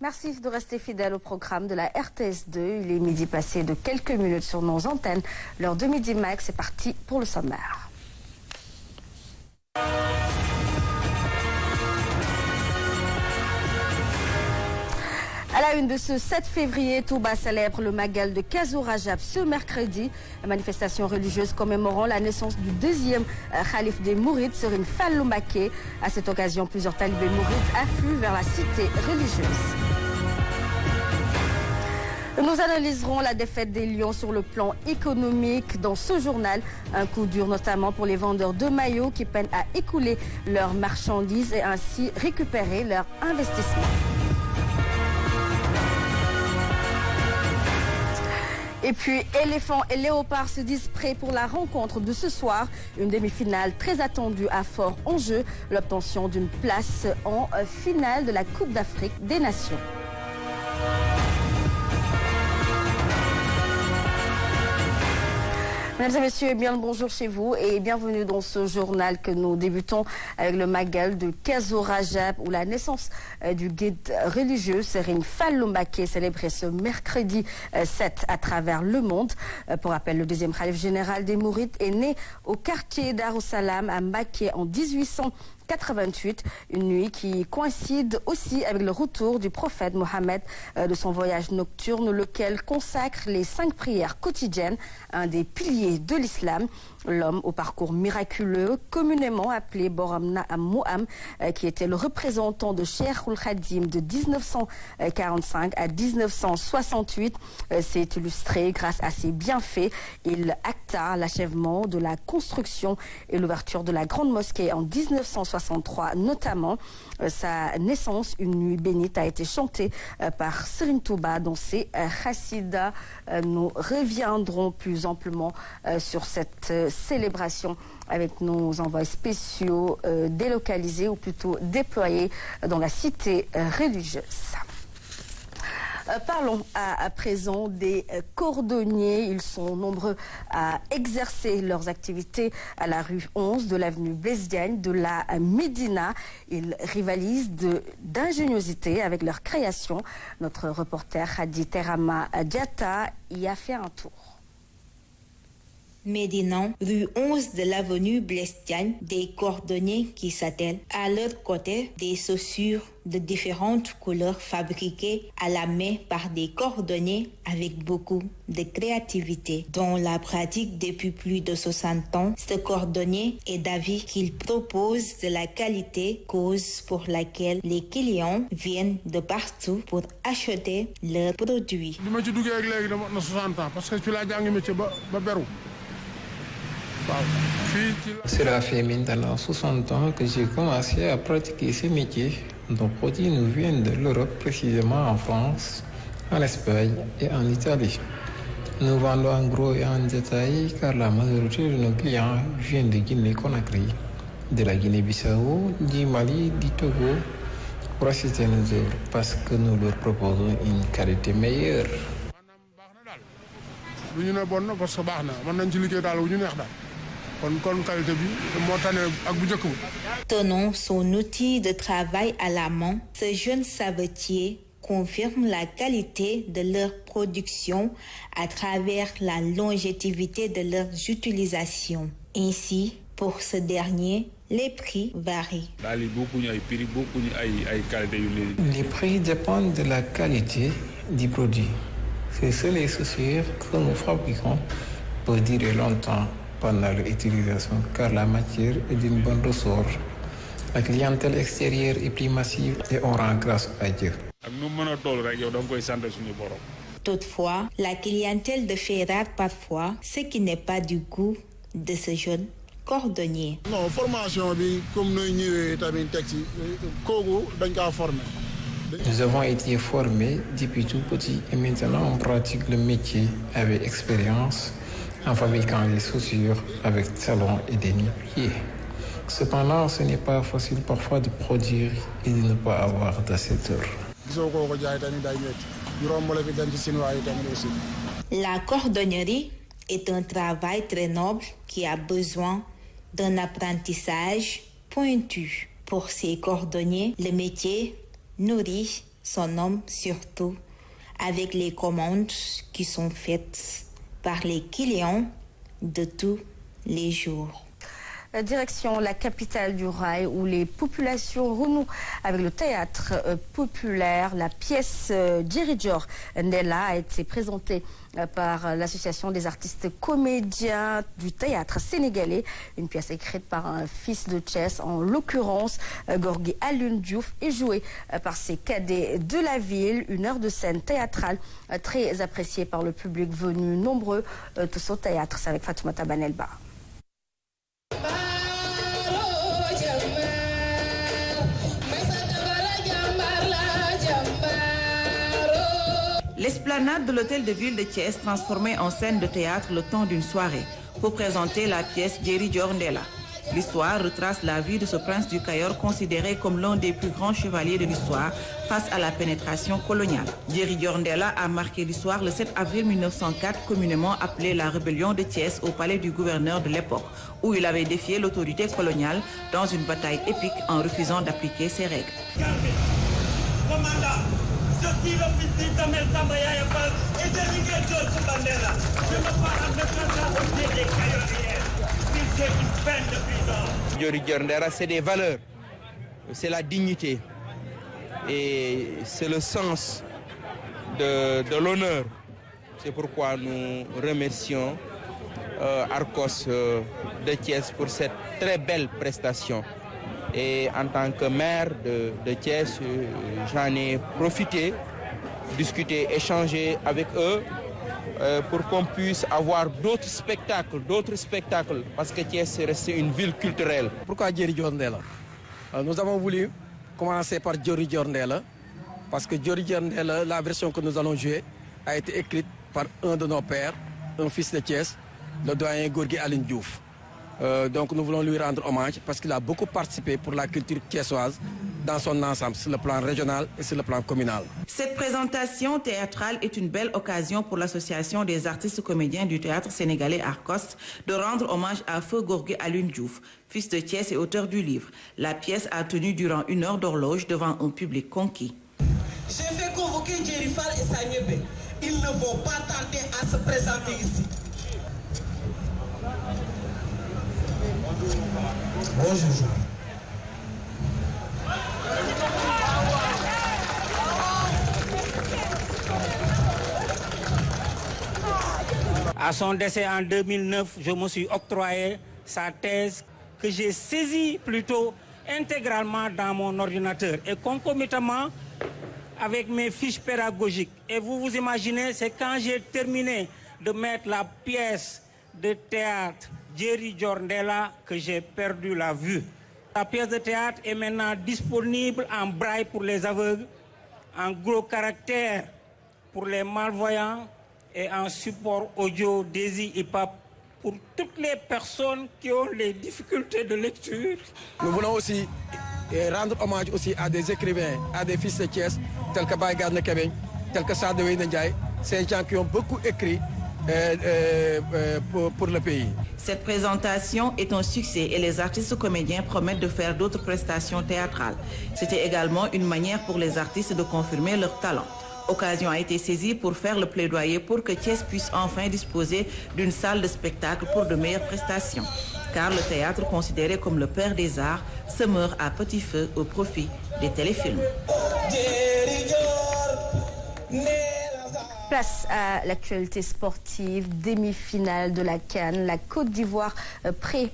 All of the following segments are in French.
Merci de rester fidèle au programme de la RTS2. Il est midi passé de quelques minutes sur nos antennes. L'heure de Midi Max, c'est parti pour le sommaire. À la une de ce 7 février, Touba célèbre le Magal de Kazu Rajab ce mercredi. La manifestation religieuse commémorant la naissance du deuxième calife des Mourides, Serigne Fallou Mbacké. À cette occasion, plusieurs talibés mourides affluent vers la cité religieuse. Nous analyserons la défaite des Lions sur le plan économique dans ce journal. Un coup dur notamment pour les vendeurs de maillots qui peinent à écouler leurs marchandises et ainsi récupérer leur investissement. Et puis, éléphants et léopards se disent prêts pour la rencontre de ce soir. Une demi-finale très attendue à fort enjeu, l'obtention d'une place en finale de la Coupe d'Afrique des Nations. Mesdames et messieurs, bien le bonjour chez vous et bienvenue dans ce journal que nous débutons avec le Magal de Kazu Rajab où la naissance du guide religieux Serigne Fallou Mbacké célébrée ce mercredi 7 à travers le monde. Pour rappel, le deuxième khalife général des Mourides est né au quartier Darussalam à Mbacké en 1888, une nuit qui coïncide aussi avec le retour du prophète Mohammed de son voyage nocturne, lequel consacre les 5 prières quotidiennes, un des piliers de l'islam. L'homme au parcours miraculeux, communément appelé Borom Naam Mouam, qui était le représentant de Cheikhoul Khadim de 1945 à 1968, s'est illustré grâce à ses bienfaits. Il acta l'achèvement de la construction et l'ouverture de la grande mosquée en 1963, notamment. Sa naissance, une nuit bénite, a été chantée par Serigne Touba dans ses Chassidas. Nous reviendrons plus amplement sur cette célébration avec nos envois spéciaux délocalisés ou plutôt déployés dans la cité religieuse. Parlons à présent des cordonniers. Ils sont nombreux à exercer leurs activités à la rue 11 de l'avenue Blaise Diagne de la Médina. Ils rivalisent d'ingéniosité avec leur création. Notre reporter Hadi Terama Diatta y a fait un tour. Médina, rue 11 de l'avenue Blaise Diagne, des cordonniers qui s'attellent. À leur côté, des chaussures de différentes couleurs fabriquées à la main par des cordonniers avec beaucoup de créativité. Dans la pratique depuis plus de 60 ans, ce cordonnier est d'avis qu'il propose de la qualité, cause pour laquelle les clients viennent de partout pour acheter leurs produits. Cela fait maintenant 60 ans que j'ai commencé à pratiquer ce métier. Nos produits nous viennent de l'Europe, précisément en France, en Espagne et en Italie. Nous vendons en gros et en détail car la majorité de nos clients viennent de Guinée-Conakry, de la Guinée-Bissau, du Mali, du Togo, pour acheter nos œuvres parce que nous leur proposons une qualité meilleure. Tenant son outil de travail à la main, ce jeune savetier confirme la qualité de leur production à travers la longévité de leurs utilisations. Ainsi, pour ce dernier, les prix varient. Les prix dépendent de la qualité du produit. C'est seules les chaussures que nous fabriquons peuvent durer longtemps pendant leur utilisation car la matière est d'une bonne ressort. La clientèle extérieure est plus massive et on rend grâce à Dieu. Toutefois, la clientèle de fait rare parfois, ce qui n'est pas du goût de ce jeune cordonnier. Non, formation comme Nous avons été formés depuis tout petit et maintenant on pratique le métier avec expérience en fabriquant les chaussures avec talons et des nu-pieds. Cependant, ce n'est pas facile parfois de produire et de ne pas avoir d'assez d'heures. La cordonnerie est un travail très noble qui a besoin d'un apprentissage pointu. Pour ces cordonniers, le métier nourrit son homme surtout, avec les commandes qui sont faites par les clients de tous les jours. Direction la capitale du rail où les populations renouent avec le théâtre populaire. La pièce Djeridjor Ndella a été présentée par l'association des artistes comédiens du théâtre sénégalais. Une pièce écrite par un fils de Thiès, en l'occurrence Gorgui Alioune Diouf, et jouée par ses cadets de la ville. Une heure de scène théâtrale très appréciée par le public venu nombreux tous au théâtre. C'est avec Fatoumata Banelba. L'esplanade de l'hôtel de ville de Thiès transformée en scène de théâtre le temps d'une soirée pour présenter la pièce Djeridjor Ndella. L'histoire retrace la vie de ce prince du Cayor considéré comme l'un des plus grands chevaliers de l'histoire face à la pénétration coloniale. Djeridjor Ndella a marqué l'histoire le 7 avril 1904, communément appelée la rébellion de Thiès au palais du gouverneur de l'époque, où il avait défié l'autorité coloniale dans une bataille épique en refusant d'appliquer ses règles. Je suis le fils d'Amel Sambayaya Fall et de Miguel Georges Bandela. Je me parle de au pied des Cayorriens. C'est une peine de prison. Djeridjor Ndella, c'est des valeurs, c'est la dignité et c'est le sens de l'honneur. C'est pourquoi nous remercions Arcos de Thiès pour cette très belle prestation. Et en tant que maire de Thiès, j'en ai profité, discuter, échanger avec eux pour qu'on puisse avoir d'autres spectacles, parce que Thiès est resté une ville culturelle. Pourquoi Djeridjor Ndella? Nous avons voulu commencer par Djeridjor Ndella, parce que Djeridjor Ndella, la version que nous allons jouer, a été écrite par un de nos pères, un fils de Thiès, le doyen Gorgui Alioune Diouf. Donc nous voulons lui rendre hommage parce qu'il a beaucoup participé pour la culture thiessoise dans son ensemble, sur le plan régional et sur le plan communal. Cette présentation théâtrale est une belle occasion pour l'association des artistes comédiens du théâtre sénégalais Arcos de rendre hommage à feu Gorgui Alioune Diouf, fils de Thiès et auteur du livre. La pièce a tenu durant 1 heure d'horloge devant un public conquis. J'ai fait convoquer Djeri Fall et Sagnebe. Ils ne vont pas tarder à se présenter ici. Bonjour. À son décès en 2009, je me suis octroyé sa thèse que j'ai saisie plutôt intégralement dans mon ordinateur et concomitamment avec mes fiches pédagogiques. Et vous vous imaginez, c'est quand j'ai terminé de mettre la pièce de théâtre Djeridjor Ndella que j'ai perdu la vue. La pièce de théâtre est maintenant disponible en braille pour les aveugles, en gros caractères pour les malvoyants et en support audio DAISY EPUB pour toutes les personnes qui ont les difficultés de lecture. Nous voulons aussi rendre hommage aussi à des écrivains, à des fils de Thiès, tels que Baye Garne Kébé, tels que Sadewé Ndiaye, ces gens qui ont beaucoup écrit pour le pays. Cette présentation est un succès et les artistes comédiens promettent de faire d'autres prestations théâtrales. C'était également une manière pour les artistes de confirmer leur talent. Occasion a été saisie pour faire le plaidoyer pour que Thiès puisse enfin disposer d'une salle de spectacle pour de meilleures prestations. Car le théâtre, considéré comme le père des arts, se meurt à petit feu au profit des téléfilms. Place à l'actualité sportive, demi-finale de la CAN. La Côte d'Ivoire prête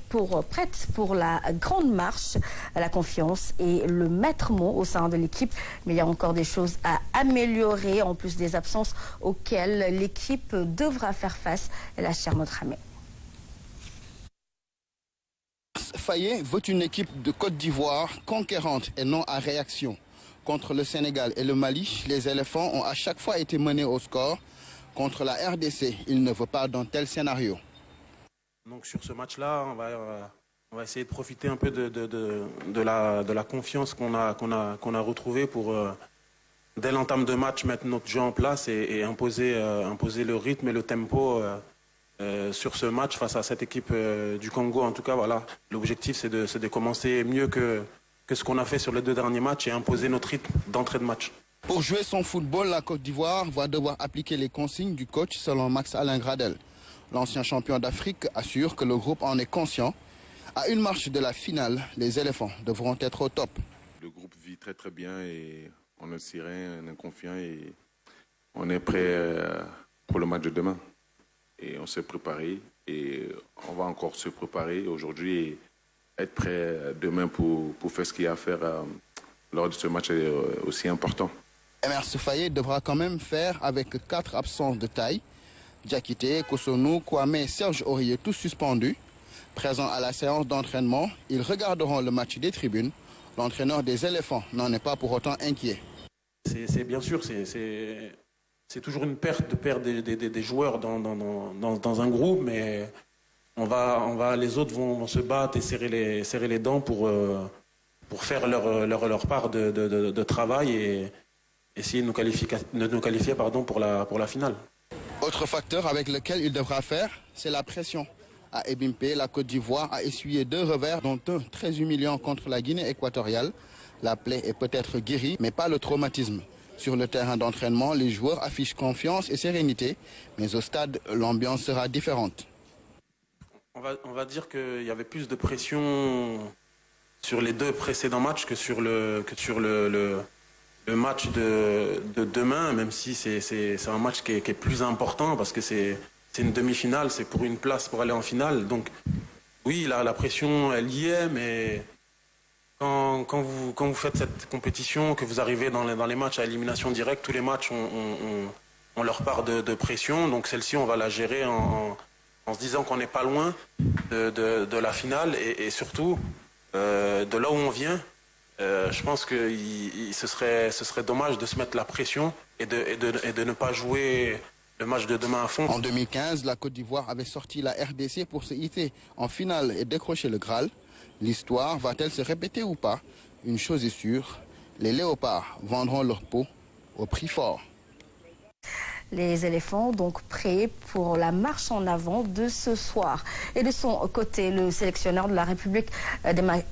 pour la grande marche. La confiance est le maître mot au sein de l'équipe. Mais il y a encore des choses à améliorer, en plus des absences auxquelles l'équipe devra faire face. La chère Modramé. Faye veut une équipe de Côte d'Ivoire conquérante et non à réaction. Contre le Sénégal et le Mali, les éléphants ont à chaque fois été menés au score. Contre la RDC, il ne veut pas d'un tel scénario. Donc sur ce match-là, on va essayer de profiter un peu de la confiance qu'on a retrouvée pour, dès l'entame de match, mettre notre jeu en place et imposer le rythme et le tempo sur ce match face à cette équipe du Congo. En tout cas, voilà, l'objectif c'est de commencer mieux que ce qu'on a fait sur les 2 derniers matchs et imposer notre rythme d'entrée de match. Pour jouer son football, la Côte d'Ivoire va devoir appliquer les consignes du coach selon Max-Alain Gradel. L'ancien champion d'Afrique assure que le groupe en est conscient. À une marche de la finale, les éléphants devront être au top. Le groupe vit très très bien et on est serein, on est confiant et on est prêt pour le match de demain. Et on s'est préparé et on va encore se préparer aujourd'hui et être prêt demain pour faire ce qu'il y a à faire lors de ce match aussi important. Emerse Faé devra quand même faire avec 4 absences de taille. Diakité, Kosonou, Kwame et Serge Aurier tous suspendus. Présents à la séance d'entraînement, ils regarderont le match des tribunes. L'entraîneur des éléphants n'en est pas pour autant inquiet. C'est bien sûr, c'est toujours une perte de perdre des joueurs dans un groupe, mais les autres vont se battre et serrer les dents pour faire leur part de travail et essayer de nous qualifier pour la finale. Autre facteur avec lequel il devra faire, c'est la pression. À Ebimpe, la Côte d'Ivoire a essuyé 2 revers, dont un très humiliant contre la Guinée équatoriale. La plaie est peut-être guérie, mais pas le traumatisme. Sur le terrain d'entraînement, les joueurs affichent confiance et sérénité, mais au stade, l'ambiance sera différente. On va dire qu'il y avait plus de pression sur les 2 précédents matchs que sur le match de demain, même si c'est un match qui est plus important parce que c'est une demi-finale, c'est pour une place pour aller en finale. Donc oui, la pression, elle y est, mais quand vous faites cette compétition, que vous arrivez dans les matchs à élimination directe, tous les matchs ont leur part de pression. Donc celle-ci, on va la gérer en se disant qu'on n'est pas loin de la finale et surtout de là où on vient. Je pense que ce serait dommage de se mettre la pression et de ne pas jouer le match de demain à fond. En 2015, la Côte d'Ivoire avait sorti la RDC pour se hisser en finale et décrocher le Graal. L'histoire va-t-elle se répéter ou pas? Une chose est sûre, les léopards vendront leur peau au prix fort. Les éléphants donc prêts pour la marche en avant de ce soir. Et de son côté, le sélectionneur de la République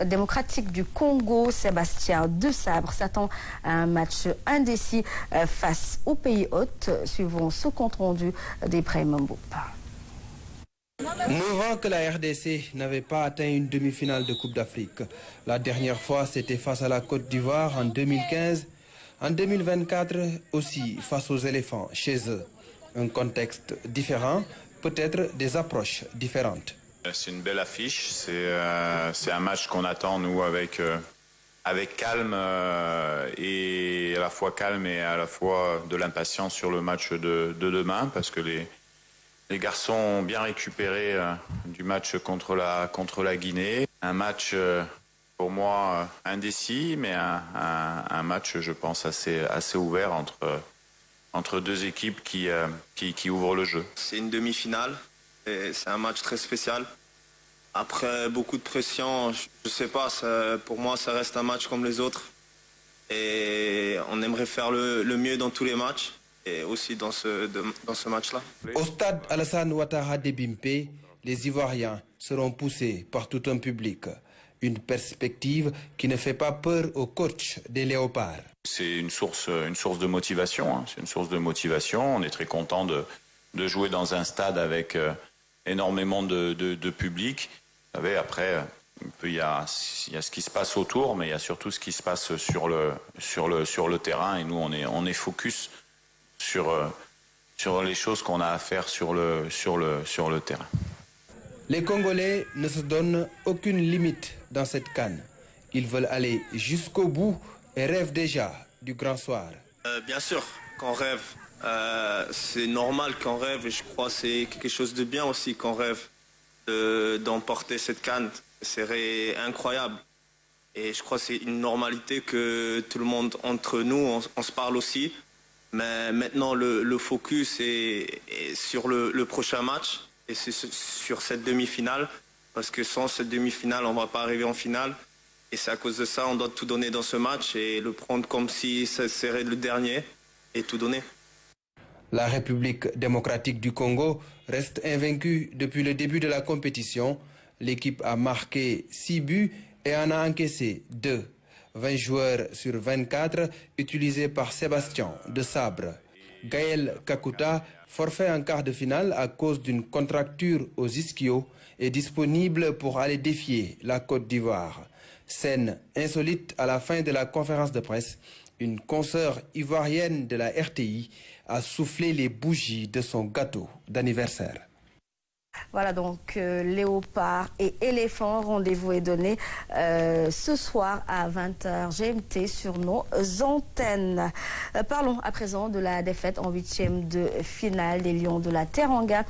démocratique du Congo, Sébastien Desabre, s'attend à un match indécis face au pays hôte. Suivons ce compte rendu d'Ibrahim Mboupa. 9 ans que la RDC n'avait pas atteint une demi-finale de Coupe d'Afrique. La dernière fois, c'était face à la Côte d'Ivoire en 2015. En 2024 aussi, face aux éléphants, chez eux. Un contexte différent, peut-être des approches différentes. C'est une belle affiche, c'est un match qu'on attend nous avec calme et à la fois calme et à la fois de l'impatience sur le match de demain parce que les garçons ont bien récupéré du match contre la Guinée. Un match pour moi indécis, mais un match, je pense, assez ouvert entre 2 équipes qui ouvrent le jeu. C'est une demi-finale et c'est un match très spécial. Après beaucoup de pression, je sais pas, pour moi ça reste un match comme les autres. Et on aimerait faire le mieux dans tous les matchs et aussi dans ce match-là. Au stade Alassane Ouattara d'Ebimpe, les Ivoiriens seront poussés par tout un public. Une perspective qui ne fait pas peur au coach des Léopards. C'est une source de motivation. Hein. C'est une source de motivation. On est très content de jouer dans un stade avec énormément de public. Vous savez, après, il y a ce qui se passe autour, mais il y a surtout ce qui se passe sur le terrain. Et nous, on est focus sur les choses qu'on a à faire sur le terrain. Les Congolais ne se donnent aucune limite dans cette CAN. Ils veulent aller jusqu'au bout et rêvent déjà du grand soir. Bien sûr qu'on rêve. C'est normal qu'on rêve et je crois que c'est quelque chose de bien aussi qu'on rêve d'emporter cette CAN. Ce serait incroyable. Et je crois que c'est une normalité que tout le monde, entre nous, on se parle aussi. Mais maintenant, le focus est sur le prochain match. Et c'est sur cette demi-finale, parce que sans cette demi-finale, on ne va pas arriver en finale. Et c'est à cause de ça, on doit tout donner dans ce match et le prendre comme si ça serait le dernier et tout donner. La République démocratique du Congo reste invaincue depuis le début de la compétition. L'équipe a marqué 6 buts et en a encaissé 2. 20 joueurs sur 24 utilisés par Sébastien de Sabre. Gaël Kakuta, forfait en quart de finale à cause d'une contracture aux ischios, est disponible pour aller défier la Côte d'Ivoire. Scène insolite à la fin de la conférence de presse, une consoeur ivoirienne de la RTI a soufflé les bougies de son gâteau d'anniversaire. Voilà donc léopard et éléphant, rendez-vous est donné ce soir à 20h GMT sur nos antennes. Parlons à présent de la défaite en 8e de finale des Lions de la Teranga.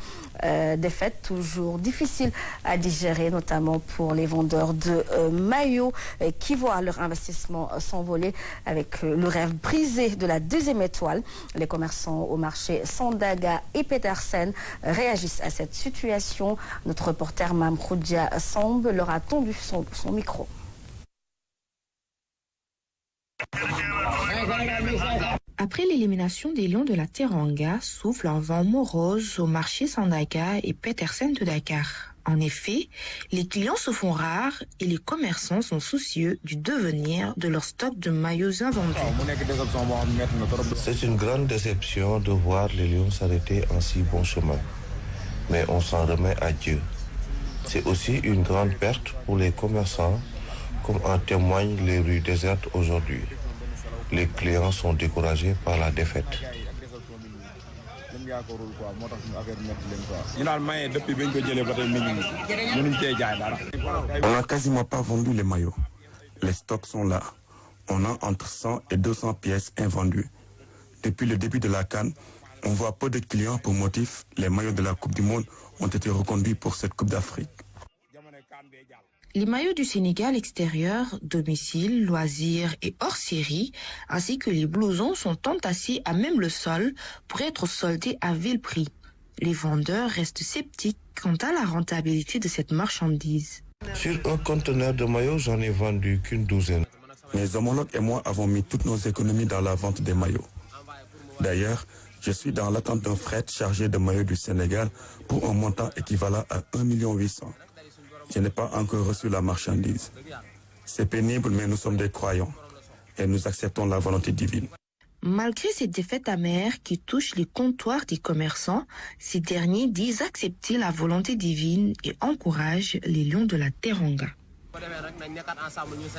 Défaite toujours difficile à digérer, notamment pour les vendeurs de maillots qui voient leur investissement s'envoler avec le rêve brisé de la 2e étoile. Les commerçants au marché Sandaga et Petersen réagissent à cette situation. Notre reporter Mamkoudia Samb leur a tendu son micro. Après l'élimination des Lions de la Teranga, souffle un vent morose au marché Sandaga et Petersen de Dakar. En effet, les clients se font rares et les commerçants sont soucieux du devenir de leur stock de maillots invendus. C'est une grande déception de voir les Lions s'arrêter en si bon chemin. Mais on s'en remet à Dieu. C'est aussi une grande perte pour les commerçants, comme en témoignent les rues désertes aujourd'hui. Les clients sont découragés par la défaite. On n'a quasiment pas vendu les maillots. Les stocks sont là. On a entre 100 et 200 pièces invendues. Depuis le début de la CAN, on voit peu de clients pour motif. Les maillots de la Coupe du Monde ont été reconduits pour cette Coupe d'Afrique. Les maillots du Sénégal extérieur, domicile, loisirs et hors série, ainsi que les blousons sont entassés à même le sol pour être soldés à vil prix. Les vendeurs restent sceptiques quant à la rentabilité de cette marchandise. Sur un conteneur de maillots, j'en ai vendu qu'une douzaine. Mes homologues et moi avons mis toutes nos économies dans la vente des maillots. D'ailleurs, je suis dans l'attente d'un fret chargé de maillots du Sénégal pour un montant équivalent à 1,8 million. Je n'ai pas encore reçu la marchandise. C'est pénible, mais nous sommes des croyants et nous acceptons la volonté divine. Malgré ces défaites amères qui touchent les comptoirs des commerçants, ces derniers disent accepter la volonté divine et encouragent les Lions de la Teranga.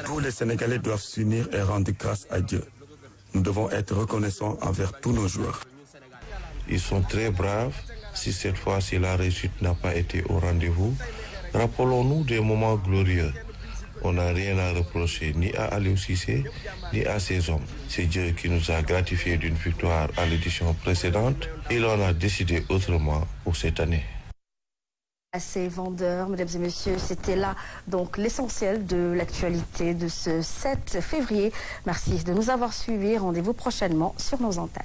Tous les Sénégalais doivent s'unir et rendre grâce à Dieu. Nous devons être reconnaissants envers tous nos joueurs. Ils sont très braves. Si cette fois-ci la réussite n'a pas été au rendez-vous, rappelons-nous des moments glorieux. On n'a rien à reprocher ni à Aliou Cissé, ni à ses hommes. C'est Dieu qui nous a gratifiés d'une victoire à l'édition précédente. Il en a décidé autrement pour cette année. À ces vendeurs, mesdames et messieurs, c'était là donc l'essentiel de l'actualité de ce 7 février. Merci de nous avoir suivis. Rendez-vous prochainement sur nos antennes.